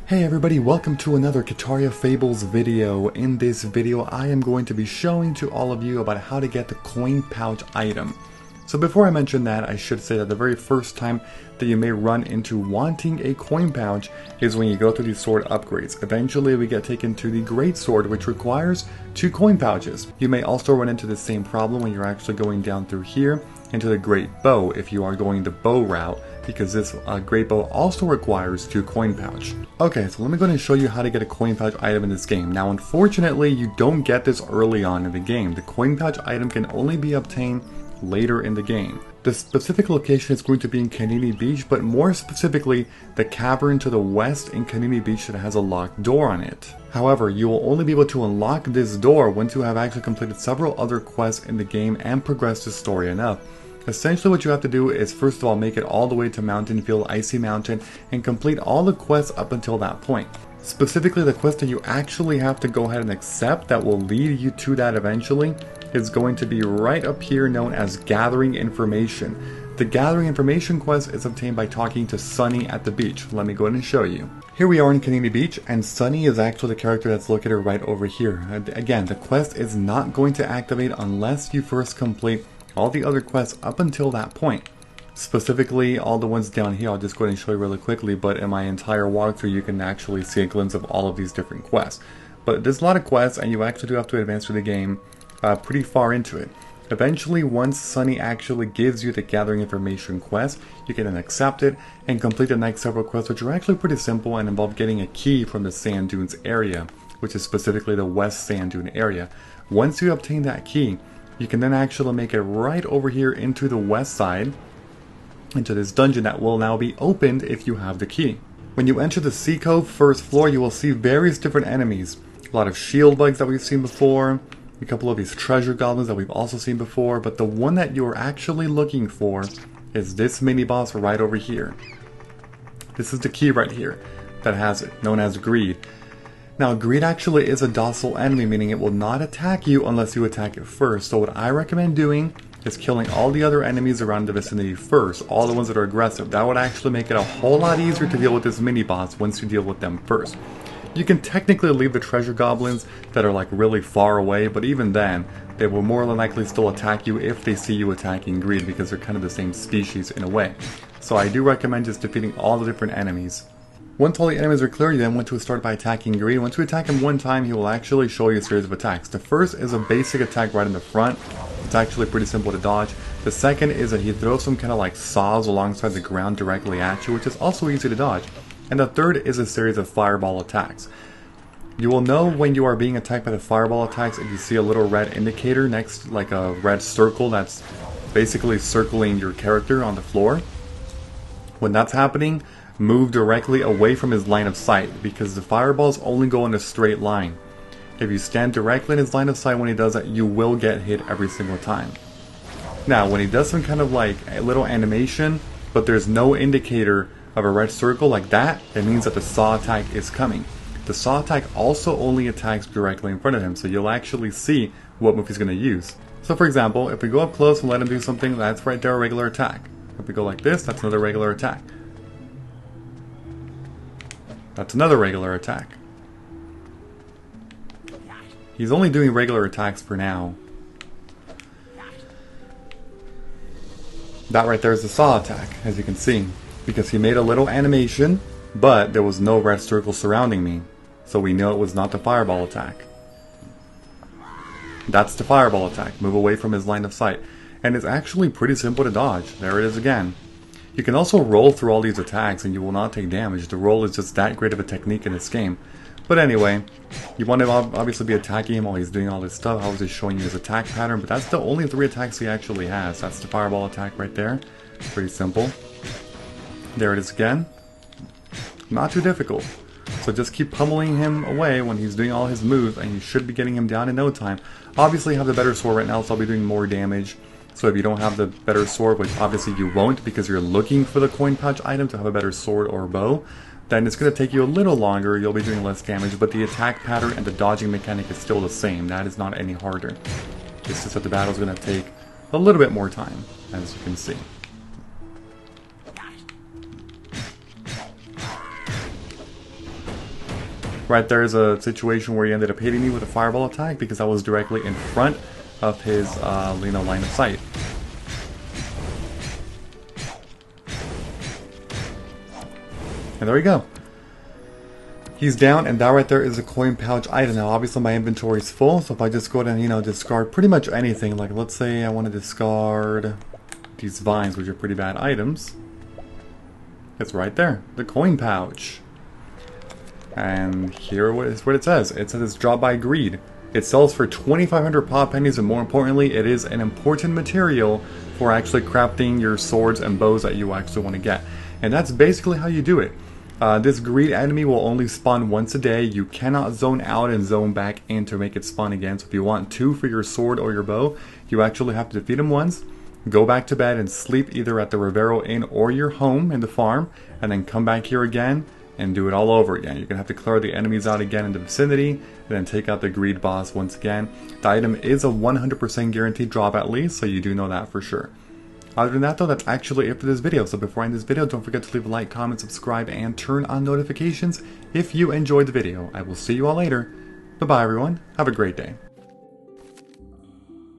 Hey everybody, welcome to another Kitaria Fables video. In this video, I am going to be showing to all of you about how to get the coin pouch item. So before I mention that, I should say that the very first time that you may run into wanting a coin pouch is when you go through these sword upgrades. Eventually we get taken to the great sword, which requires 2 coin pouches. You may also run into the same problem when you're actually going down through here into the great bow if you are going the bow route, because this great bow also requires 2 coin pouch. Okay, so let me go ahead and show you how to get a coin pouch item in this game. Now unfortunately you don't get this early on in the game. The coin pouch item can only be obtained later in the game. The specific location is going to be in Kanini Beach, but more specifically the cavern to the west in Kanini Beach that has a locked door on it. However, you will only be able to unlock this door once you have actually completed several other quests in the game and progressed the story enough. Essentially what you have to do is first of all make it all the way to Mountain Field, Icy Mountain, and complete all the quests up until that point. Specifically the quest that you actually have to go ahead and accept that will lead you to that eventually is going to be right up here, known as Gathering Information. The Gathering Information quest is obtained by talking to Sunny at the beach. Let me go ahead and show you. Here we are in Kanini Beach, and Sunny is actually the character that's located right over here. Again, the quest is not going to activate unless you first complete all the other quests up until that point. Specifically, all the ones down here, I'll just go ahead and show you really quickly, but in my entire walkthrough you can actually see a glimpse of all of these different quests. But there's a lot of quests, and you actually do have to advance through the game pretty far into it. Eventually, once Sunny actually gives you the Gathering Information quest, you can then accept it and complete the next several quests, which are actually pretty simple and involve getting a key from the Sand Dunes area, which is specifically the West Sand Dune area. Once you obtain that key, you can then actually make it right over here into the west side, into this dungeon that will now be opened if you have the key. When you enter the Sea Cove first floor, you will see various different enemies. A lot of shield bugs that we've seen before, a couple of these treasure goblins that we've also seen before, but the one that you're actually looking for is this mini boss right over here. This is the key right here that has it, known as Greed. Now, Greed actually is a docile enemy, meaning it will not attack you unless you attack it first. So what I recommend doing is killing all the other enemies around the vicinity first, all the ones that are aggressive. That would actually make it a whole lot easier to deal with this mini boss once you deal with them first. You can technically leave the treasure goblins that are like really far away, but even then, they will more than likely still attack you if they see you attacking Greed, because they're kind of the same species in a way. So I do recommend just defeating all the different enemies. Once all the enemies are clear, you then want to start by attacking Greed. Once you attack him one time, he will actually show you a series of attacks. The first is a basic attack right in the front. It's actually pretty simple to dodge. The second is that he throws some kind of like saws alongside the ground directly at you, which is also easy to dodge. And the third is a series of fireball attacks. You will know when you are being attacked by the fireball attacks if you see a little red indicator next, like a red circle that's basically circling your character on the floor. When that's happening, move directly away from his line of sight, because the fireballs only go in a straight line. If you stand directly in his line of sight when he does that, you will get hit every single time. Now, when he does some kind of like a little animation, but there's no indicator of a red circle like that, it means that the saw attack is coming. The saw attack also only attacks directly in front of him, so you'll actually see what move he's going to use. So for example, if we go up close and let him do something, that's right there a regular attack. If we go like this, that's another regular attack. That's another regular attack. He's only doing regular attacks for now. That right there is the saw attack, as you can see, because he made a little animation, but there was no red circle surrounding me, so we know it was not the fireball attack. That's the fireball attack. Move away from his line of sight. And it's actually pretty simple to dodge. There it is again. You can also roll through all these attacks and you will not take damage. The roll is just that great of a technique in this game. But anyway, you want to obviously be attacking him while he's doing all this stuff. I was just showing you his attack pattern, but that's the only 3 attacks he actually has. That's the fireball attack right there. Pretty simple. There it is again. Not too difficult. So just keep pummeling him away when he's doing all his moves, and you should be getting him down in no time. Obviously I have the better sword right now, so I'll be doing more damage. So if you don't have the better sword, which obviously you won't because you're looking for the coin pouch item to have a better sword or bow, then it's going to take you a little longer, you'll be doing less damage, but the attack pattern and the dodging mechanic is still the same. That is not any harder. It's just that the battle is going to take a little bit more time, as you can see. Right there is a situation where he ended up hitting me with a fireball attack because I was directly in front of his line of sight. And there we go. He's down, and that right there is a coin pouch item. Now, obviously, my inventory is full, so if I just go ahead and, discard pretty much anything, like let's say I want to discard these vines, which are pretty bad items. It's right there, the coin pouch. And here is what it says. It says it's dropped by greed. It sells for 2,500 pot pennies, and more importantly, it is an important material for actually crafting your swords and bows that you actually want to get. And that's basically how you do it. This greed enemy will only spawn once a day. You cannot zone out and zone back in to make it spawn again. So if you want 2 for your sword or your bow, you actually have to defeat him once, go back to bed and sleep either at the Rivero Inn or your home in the farm, and then come back here again and do it all over again. You're going to have to clear the enemies out again in the vicinity, and then take out the greed boss once again. The item is a 100% guaranteed drop at least, so you do know that for sure. Other than that though, that's actually it for this video. So before I end this video, don't forget to leave a like, comment, subscribe, and turn on notifications if you enjoyed the video. I will see you all later. Bye-bye everyone. Have a great day.